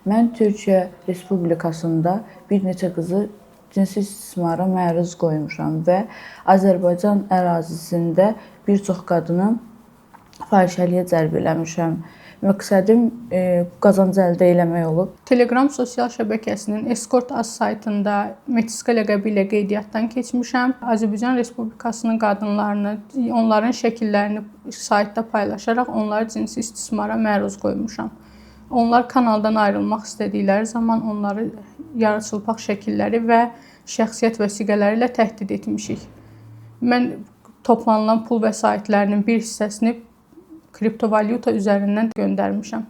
Mən Türkiyə Respublikasında bir neçə qızı cinsi istismara məruz qoymuşam və Azərbaycan ərazisində bir çox qadını fahişəliyə cəlb eləmişəm. Məqsədim qazanc əldə etmək olub. Telegram sosial şəbəkəsinin Escort az saytında Metiska ləqəbi ilə qeydiyyatdan keçmişəm. Azərbaycan Respublikasının qadınlarını, onların şəkillərini saytda paylaşaraq onları cinsi istismara məruz qoymuşam. Onlar kanaldan ayrılmaq istədikləri zaman onları yarıçılpaq şəkilləri və şəxsiyyət vəsiqələri ilə təhdid etmişik. Mən toplanılan pul vəsaitlərinin bir hissəsini kriptovalyuta üzərindən göndərmişəm.